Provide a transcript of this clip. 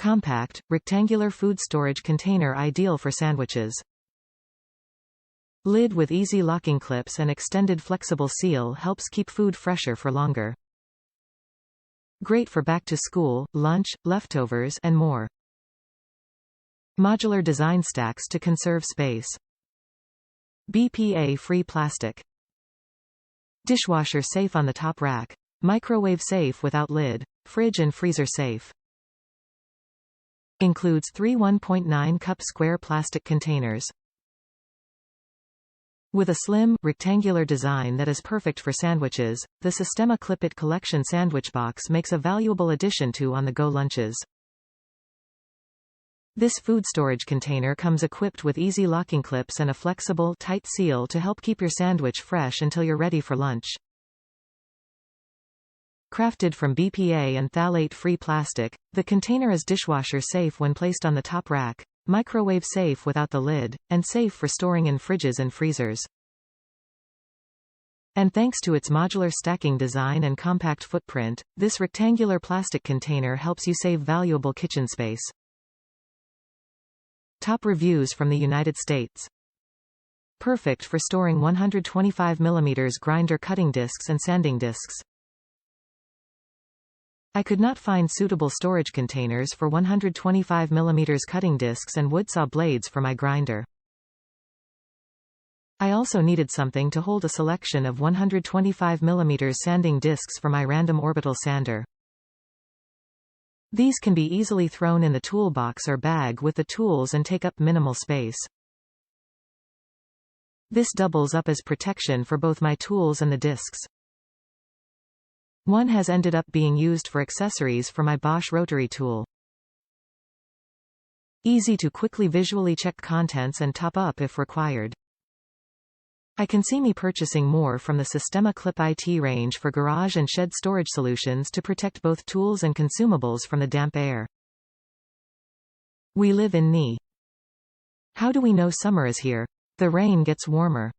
Compact, rectangular food storage container ideal for sandwiches. Lid with easy locking clips and extended flexible seal helps keep food fresher for longer. Great for back to school, lunch, leftovers, and more. Modular design stacks to conserve space. BPA-free plastic. Dishwasher-safe on the top rack. Microwave-safe without lid. Fridge and freezer-safe. Includes 3 1.9 cup square plastic containers. With a slim, rectangular design that is perfect for sandwiches, the Sistema KLIP collection sandwich box makes a valuable addition to on-the-go lunches. This food storage container comes equipped with easy locking clips and a flexible, tight seal to help keep your sandwich fresh until you're ready for lunch. Crafted from BPA and phthalate-free plastic, the container is dishwasher-safe when placed on the top rack, microwave-safe without the lid, and safe for storing in fridges and freezers. And thanks to its modular stacking design and compact footprint, this rectangular plastic container helps you save valuable kitchen space. Top reviews from the United States. Perfect for storing 125 mm grinder cutting discs and sanding discs. I could not find suitable storage containers for 125 mm cutting discs and wood saw blades for my grinder. I also needed something to hold a selection of 125 mm sanding discs for my random orbital sander. These can be easily thrown in the toolbox or bag with the tools and take up minimal space. This doubles up as protection for both my tools and the discs. One has ended up being used for accessories for my Bosch rotary tool. Easy to quickly visually check contents and top up if required. I can see me purchasing more from the Sistema KLIP IT range for garage and shed storage solutions to protect both tools and consumables from the damp air. We live in NE. How do we know summer is here? The rain gets warmer.